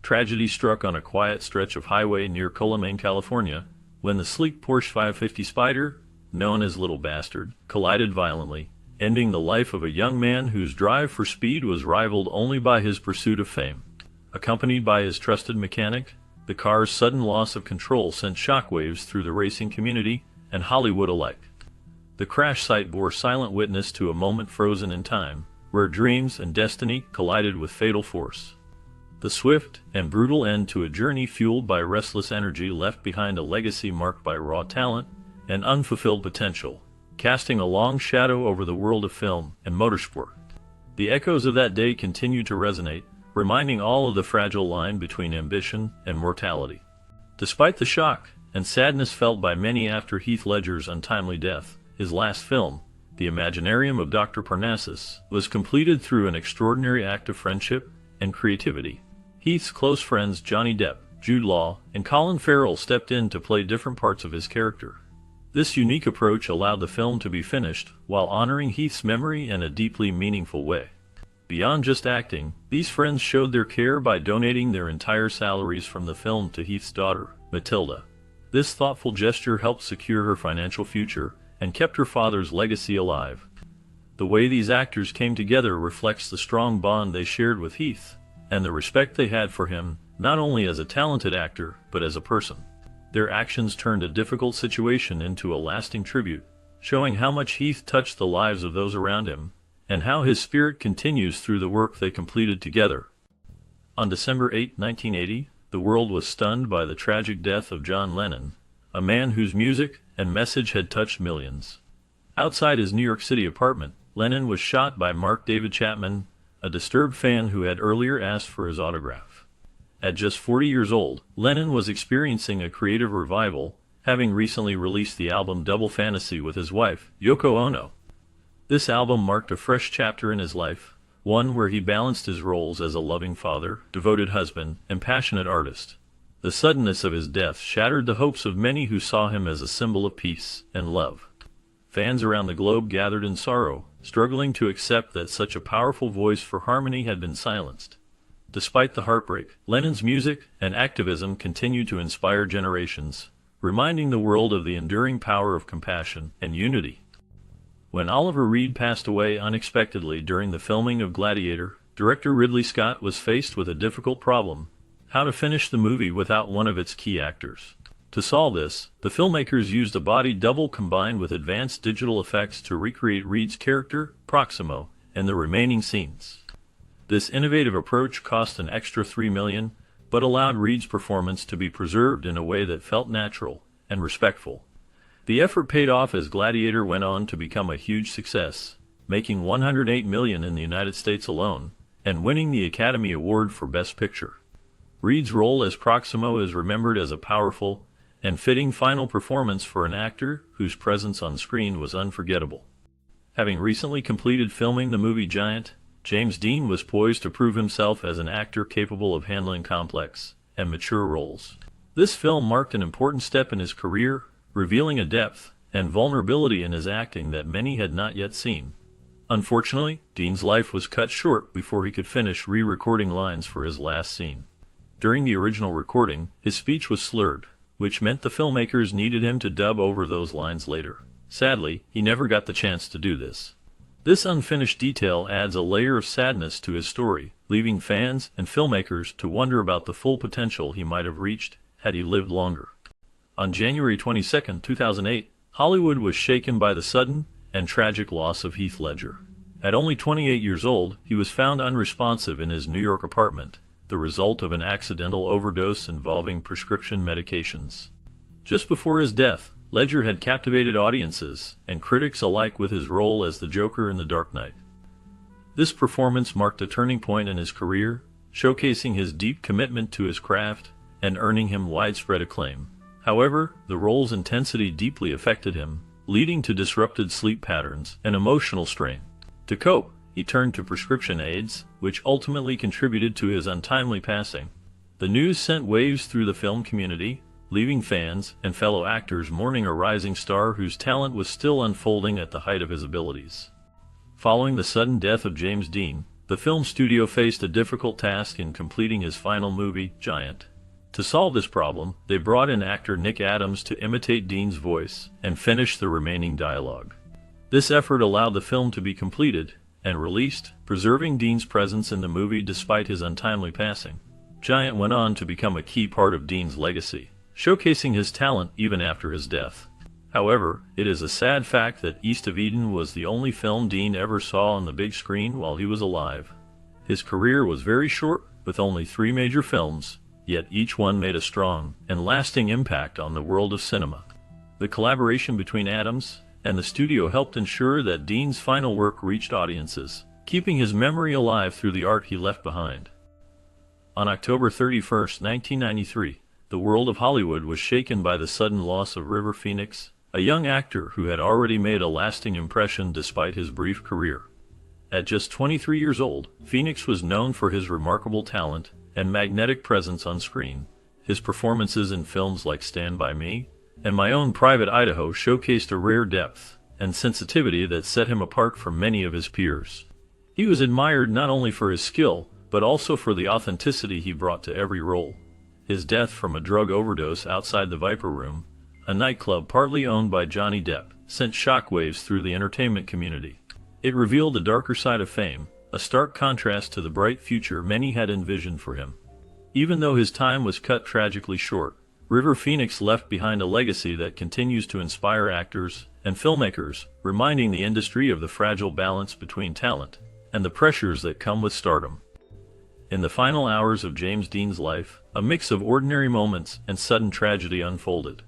Tragedy struck on a quiet stretch of highway near Colomane, California, when the sleek Porsche 550 Spider, known as Little Bastard, collided violently, ending the life of a young man whose drive for speed was rivaled only by his pursuit of fame. Accompanied by his trusted mechanic, the car's sudden loss of control sent shockwaves through the racing community and Hollywood alike. The crash site bore silent witness to a moment frozen in time, where dreams and destiny collided with fatal force. The swift and brutal end to a journey fueled by restless energy left behind a legacy marked by raw talent and unfulfilled potential, casting a long shadow over the world of film and motorsport. The echoes of that day continue to resonate, reminding all of the fragile line between ambition and mortality. Despite the shock and sadness felt by many after Heath Ledger's untimely death, his last film, The Imaginarium of Dr. Parnassus, was completed through an extraordinary act of friendship and creativity. Heath's close friends Johnny Depp, Jude Law, and Colin Farrell stepped in to play different parts of his character. This unique approach allowed the film to be finished while honoring Heath's memory in a deeply meaningful way. Beyond just acting, these friends showed their care by donating their entire salaries from the film to Heath's daughter, Matilda. This thoughtful gesture helped secure her financial future and kept her father's legacy alive. The way these actors came together reflects the strong bond they shared with Heath and the respect they had for him, not only as a talented actor, but as a person. Their actions turned a difficult situation into a lasting tribute, showing how much Heath touched the lives of those around him, and how his spirit continues through the work they completed together. On December 8, 1980, the world was stunned by the tragic death of John Lennon, a man whose music and message had touched millions. Outside his New York City apartment, Lennon was shot by Mark David Chapman, a disturbed fan who had earlier asked for his autograph. At just 40 years old, Lennon was experiencing a creative revival, having recently released the album Double Fantasy with his wife, Yoko Ono. This album marked a fresh chapter in his life, one where he balanced his roles as a loving father, devoted husband, and passionate artist. The suddenness of his death shattered the hopes of many who saw him as a symbol of peace and love. Fans around the globe gathered in sorrow, struggling to accept that such a powerful voice for harmony had been silenced. Despite the heartbreak, Lennon's music and activism continue to inspire generations, reminding the world of the enduring power of compassion and unity. When Oliver Reed passed away unexpectedly during the filming of Gladiator, director Ridley Scott was faced with a difficult problem: how to finish the movie without one of its key actors. To solve this, the filmmakers used a body double combined with advanced digital effects to recreate Reed's character, Proximo, in the remaining scenes. This innovative approach cost an extra $3 million, but allowed Reed's performance to be preserved in a way that felt natural and respectful. The effort paid off as Gladiator went on to become a huge success, making $108 million in the United States alone, and winning the Academy Award for Best Picture. Reed's role as Proximo is remembered as a powerful and fitting final performance for an actor whose presence on screen was unforgettable. Having recently completed filming the movie Giant, James Dean was poised to prove himself as an actor capable of handling complex and mature roles. This film marked an important step in his career, revealing a depth and vulnerability in his acting that many had not yet seen. Unfortunately, Dean's life was cut short before he could finish re-recording lines for his last scene. During the original recording, his speech was slurred, which meant the filmmakers needed him to dub over those lines later. Sadly, he never got the chance to do this. This unfinished detail adds a layer of sadness to his story, leaving fans and filmmakers to wonder about the full potential he might have reached had he lived longer. On January 22, 2008, Hollywood was shaken by the sudden and tragic loss of Heath Ledger. At only 28 years old, he was found unresponsive in his New York apartment, the result of an accidental overdose involving prescription medications. Just before his death, Ledger had captivated audiences and critics alike with his role as the Joker in The Dark Knight. This performance marked a turning point in his career, showcasing his deep commitment to his craft and earning him widespread acclaim. However, the role's intensity deeply affected him, leading to disrupted sleep patterns and emotional strain. To cope, he turned to prescription aids, which ultimately contributed to his untimely passing. The news sent waves through the film community, leaving fans and fellow actors mourning a rising star whose talent was still unfolding at the height of his abilities. Following the sudden death of James Dean, The film studio faced a difficult task in completing his final movie, Giant. To solve this problem, they brought in actor Nick Adams to imitate Dean's voice and finish the remaining dialogue. This effort allowed the film to be completed and released, preserving Dean's presence in the movie despite his untimely passing. Giant went on to become a key part of Dean's legacy, showcasing his talent even after his death. However, it is a sad fact that East of Eden was the only film Dean ever saw on the big screen while he was alive. His career was very short, with only 3 major films, yet each one made a strong and lasting impact on the world of cinema. The collaboration between Adams and the studio helped ensure that Dean's final work reached audiences, keeping his memory alive through the art he left behind. On October 31, 1993, the world of Hollywood was shaken by the sudden loss of River Phoenix, a young actor who had already made a lasting impression despite his brief career. At just 23 years old, Phoenix was known for his remarkable talent and magnetic presence on screen. His performances in films like Stand By Me and My Own Private Idaho showcased a rare depth and sensitivity that set him apart from many of his peers. He was admired not only for his skill, but also for the authenticity he brought to every role. His death from a drug overdose outside the Viper Room, a nightclub partly owned by Johnny Depp, sent shockwaves through the entertainment community. It revealed the darker side of fame, a stark contrast to the bright future many had envisioned for him. Even though his time was cut tragically short, River Phoenix left behind a legacy that continues to inspire actors and filmmakers, reminding the industry of the fragile balance between talent and the pressures that come with stardom. In the final hours of James Dean's life, a mix of ordinary moments and sudden tragedy unfolded.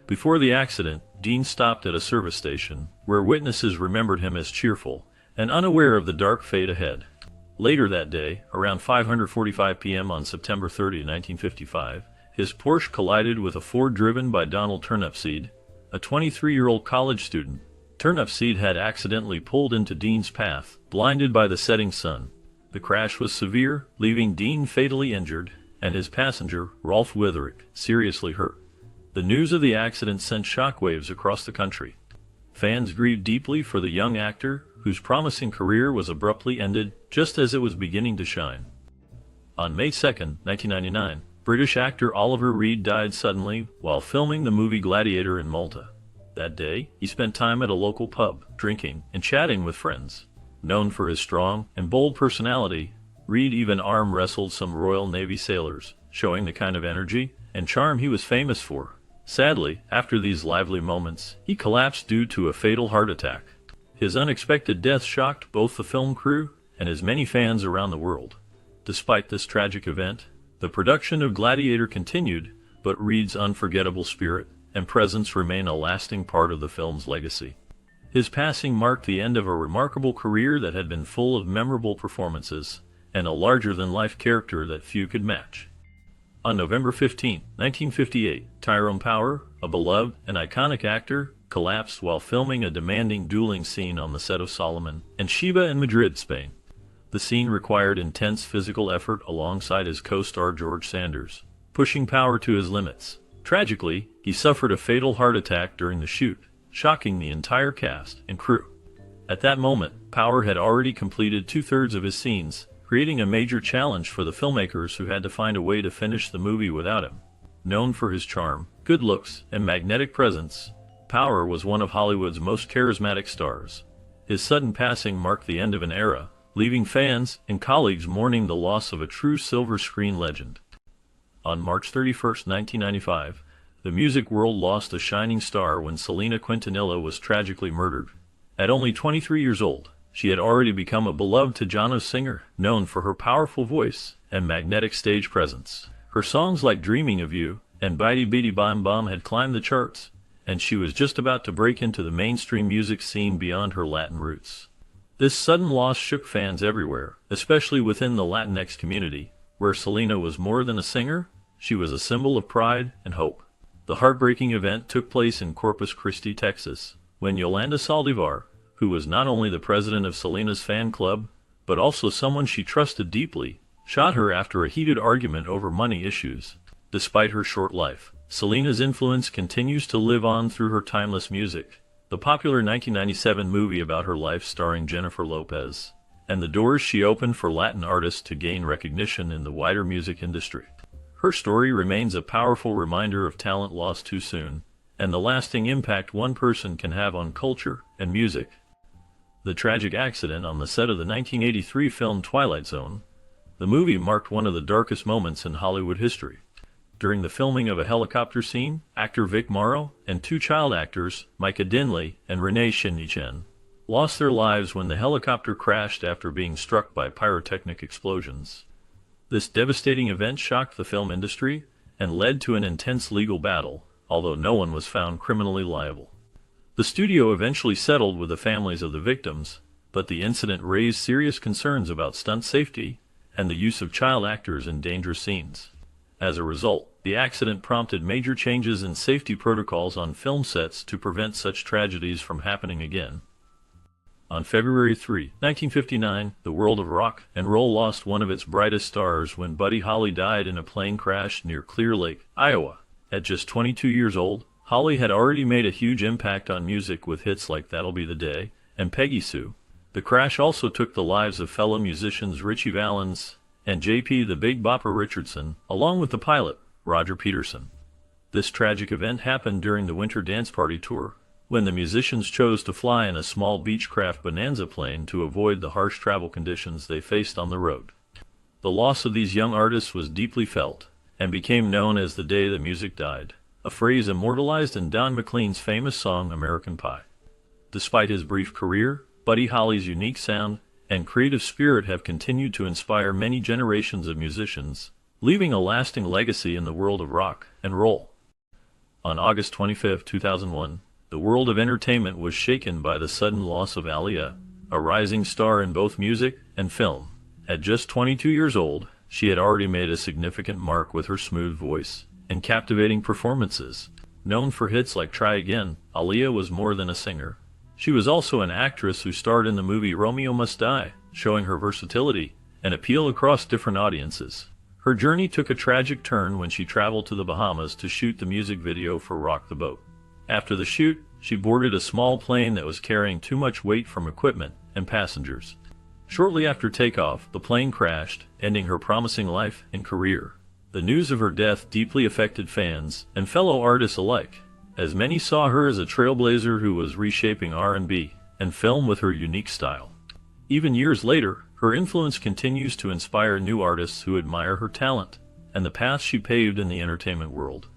Before the accident, Dean stopped at a service station, where witnesses remembered him as cheerful and unaware of the dark fate ahead. Later that day, around 5:45 p.m. on September 30, 1955, his Porsche collided with a Ford driven by Donald Turnipseed, a 23-year-old college student. Turnipseed had accidentally pulled into Dean's path, blinded by the setting sun. The crash was severe, leaving Dean fatally injured, and his passenger, Rolf Witherick, seriously hurt. The news of the accident sent shockwaves across the country. Fans grieved deeply for the young actor, whose promising career was abruptly ended just as it was beginning to shine. On May 2, 1999, British actor Oliver Reed died suddenly while filming the movie Gladiator in Malta. That day, he spent time at a local pub, drinking and chatting with friends. Known for his strong and bold personality, Reed even arm wrestled some Royal Navy sailors, showing the kind of energy and charm he was famous for. Sadly, after these lively moments, he collapsed due to a fatal heart attack. His unexpected death shocked both the film crew and his many fans around the world. Despite this tragic event, the production of Gladiator continued, but Reed's unforgettable spirit and presence remain a lasting part of the film's legacy. His passing marked the end of a remarkable career that had been full of memorable performances and a larger-than-life character that few could match. On November 15, 1958, Tyrone Power, a beloved and iconic actor, collapsed while filming a demanding dueling scene on the set of Solomon and Sheba in Madrid, Spain. The scene required intense physical effort alongside his co-star George Sanders, pushing Power to his limits. Tragically, he suffered a fatal heart attack during the shoot, shocking the entire cast and crew. At that moment, Power had already completed 2/3 of his scenes, creating a major challenge for the filmmakers who had to find a way to finish the movie without him. Known for his charm, good looks, and magnetic presence, Power was one of Hollywood's most charismatic stars. His sudden passing marked the end of an era, leaving fans and colleagues mourning the loss of a true silver screen legend. On March 31, 1995, the music world lost a shining star when Selena Quintanilla was tragically murdered. At only 23 years old, she had already become a beloved Tejano singer, known for her powerful voice and magnetic stage presence. Her songs like Dreaming of You and Bidi Bidi Bam Bam had climbed the charts, and she was just about to break into the mainstream music scene beyond her Latin roots. This sudden loss shook fans everywhere, especially within the Latinx community, where Selena was more than a singer, she was a symbol of pride and hope. The heartbreaking event took place in Corpus Christi, Texas, when Yolanda Saldivar, who was not only the president of Selena's fan club, but also someone she trusted deeply, shot her after a heated argument over money issues. Despite her short life, Selena's influence continues to live on through her timeless music. The popular 1997 movie about her life starring Jennifer Lopez and the doors she opened for Latin artists to gain recognition in the wider music industry. Her story remains a powerful reminder of talent lost too soon, and the lasting impact one person can have on culture and music. The tragic accident on the set of the 1983 film Twilight Zone. The movie marked one of the darkest moments in Hollywood history. During the filming of a helicopter scene, actor Vic Morrow and two child actors, Micah Dinley and Renee Shinnichen, lost their lives when the helicopter crashed after being struck by pyrotechnic explosions. This devastating event shocked the film industry and led to an intense legal battle, although no one was found criminally liable. The studio eventually settled with the families of the victims, but the incident raised serious concerns about stunt safety and the use of child actors in dangerous scenes. As a result, the accident prompted major changes in safety protocols on film sets to prevent such tragedies from happening again. On February 3, 1959, the world of rock and roll lost one of its brightest stars when Buddy Holly died in a plane crash near Clear Lake, Iowa. At just 22 years old, Holly had already made a huge impact on music with hits like That'll Be the Day and Peggy Sue. The crash also took the lives of fellow musicians Ritchie Valens and J.P. the Big Bopper Richardson, along with the pilot, Roger Peterson. This tragic event happened during the Winter Dance Party tour, when the musicians chose to fly in a small Beechcraft Bonanza plane to avoid the harsh travel conditions they faced on the road. The loss of these young artists was deeply felt, and became known as the day the music died, a phrase immortalized in Don McLean's famous song American Pie. Despite his brief career, Buddy Holly's unique sound and creative spirit have continued to inspire many generations of musicians, leaving a lasting legacy in the world of rock and roll. On August 25, 2001, the world of entertainment was shaken by the sudden loss of Aaliyah, a rising star in both music and film. At just 22 years old, she had already made a significant mark with her smooth voice and captivating performances. Known for hits like Try Again, Aaliyah was more than a singer. She was also an actress who starred in the movie Romeo Must Die, showing her versatility and appeal across different audiences. Her journey took a tragic turn when she traveled to the Bahamas to shoot the music video for Rock the Boat. After the shoot, she boarded a small plane that was carrying too much weight from equipment and passengers. Shortly after takeoff, the plane crashed, ending her promising life and career. The news of her death deeply affected fans and fellow artists alike, as many saw her as a trailblazer who was reshaping R&B and film with her unique style. Even years later, her influence continues to inspire new artists who admire her talent and the path she paved in the entertainment world.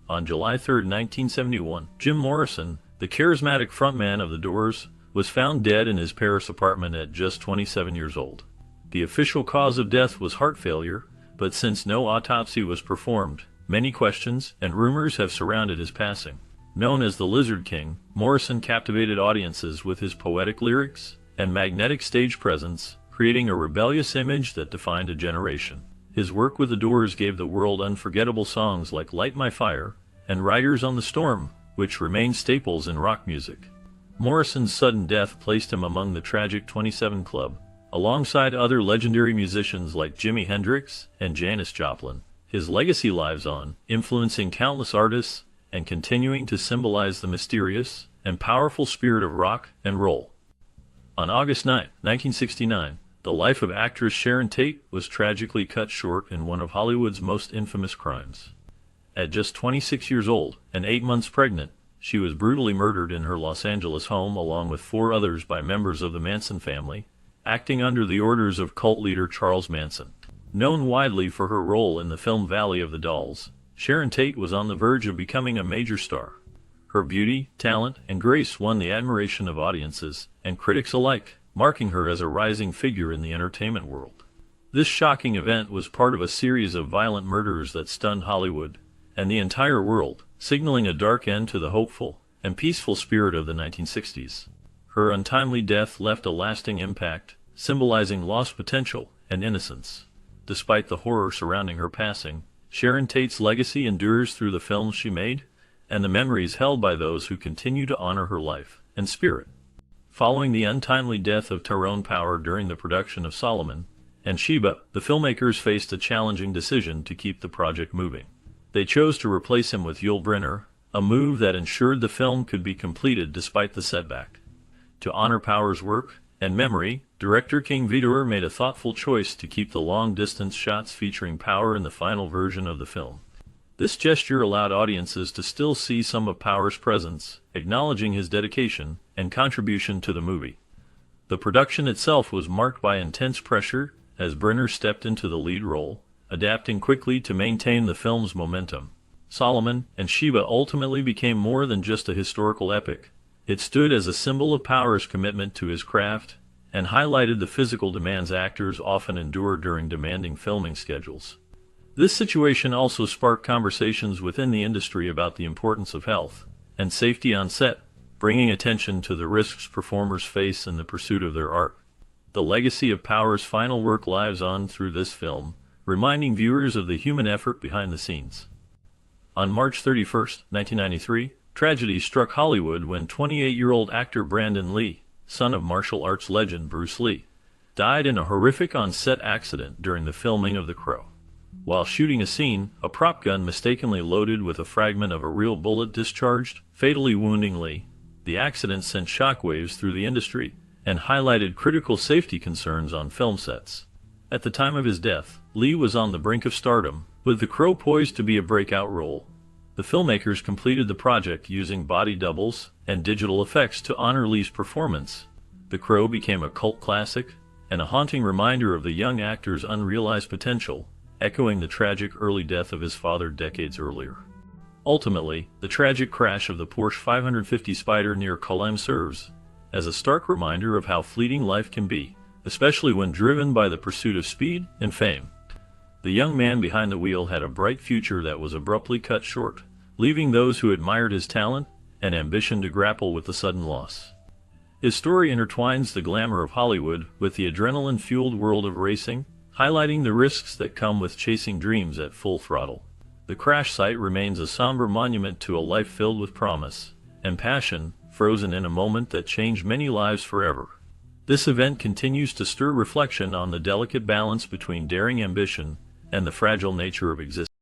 On July 3, 1971, Jim Morrison, the charismatic frontman of The Doors, was found dead in his Paris apartment at just 27 years old. The official cause of death was heart failure, but since no autopsy was performed, many questions and rumors have surrounded his passing. Known as the Lizard King, Morrison captivated audiences with his poetic lyrics and magnetic stage presence, creating a rebellious image that defined a generation. His work with The Doors gave the world unforgettable songs like Light My Fire and Riders on the Storm, which remain staples in rock music. Morrison's sudden death placed him among the tragic 27 Club, alongside other legendary musicians like Jimi Hendrix and Janis Joplin. His legacy lives on, influencing countless artists and continuing to symbolize the mysterious and powerful spirit of rock and roll. On August 9, 1969, the life of actress Sharon Tate was tragically cut short in one of Hollywood's most infamous crimes. At just 26 years old and 8 months pregnant, she was brutally murdered in her Los Angeles home along with 4 others by members of the Manson family, acting under the orders of cult leader Charles Manson. Known widely for her role in the film Valley of the Dolls, Sharon Tate was on the verge of becoming a major star. Her beauty, talent, and grace won the admiration of audiences and critics alike, marking her as a rising figure in the entertainment world. This shocking event was part of a series of violent murders that stunned Hollywood and the entire world, signaling a dark end to the hopeful and peaceful spirit of the 1960s. Her untimely death left a lasting impact, symbolizing lost potential and innocence. Despite the horror surrounding her passing, Sharon Tate's legacy endures through the films she made and the memories held by those who continue to honor her life and spirit. Following the untimely death of Tyrone Power during the production of Solomon and Sheba, the filmmakers faced a challenging decision to keep the project moving. They chose to replace him with Yul Brynner, a move that ensured the film could be completed despite the setback. To honor Power's work and memory, Director King Vidor made a thoughtful choice to keep the long-distance shots featuring Power in the final version of the film. This gesture allowed audiences to still see some of Power's presence, acknowledging his dedication and contribution to the movie. The production itself was marked by intense pressure as Brenner stepped into the lead role, adapting quickly to maintain the film's momentum. Solomon and Sheba ultimately became more than just a historical epic. It stood as a symbol of Power's commitment to his craft and highlighted the physical demands actors often endure during demanding filming schedules. This situation also sparked conversations within the industry about the importance of health and safety on set, bringing attention to the risks performers face in the pursuit of their art. The legacy of Power's final work lives on through this film, reminding viewers of the human effort behind the scenes. On March 31, 1993, tragedy struck Hollywood when 28-year-old actor Brandon Lee, son of martial arts legend Bruce Lee, died in a horrific on-set accident during the filming of The Crow. While shooting a scene, a prop gun mistakenly loaded with a fragment of a real bullet discharged, fatally wounding Lee. The accident sent shockwaves through the industry and highlighted critical safety concerns on film sets. At the time of his death, Lee was on the brink of stardom, with The Crow poised to be a breakout role. The filmmakers completed the project using body doubles and digital effects to honor Lee's performance. The Crow became a cult classic and a haunting reminder of the young actor's unrealized potential, echoing the tragic early death of his father decades earlier. Ultimately, the tragic crash of the Porsche 550 Spyder near Culm serves as a stark reminder of how fleeting life can be, especially when driven by the pursuit of speed and fame. The young man behind the wheel had a bright future that was abruptly cut short, leaving those who admired his talent and ambition to grapple with the sudden loss. His story intertwines the glamour of Hollywood with the adrenaline-fueled world of racing, highlighting the risks that come with chasing dreams at full throttle. The crash site remains a somber monument to a life filled with promise and passion, frozen in a moment that changed many lives forever. This event continues to stir reflection on the delicate balance between daring ambition and the fragile nature of existence.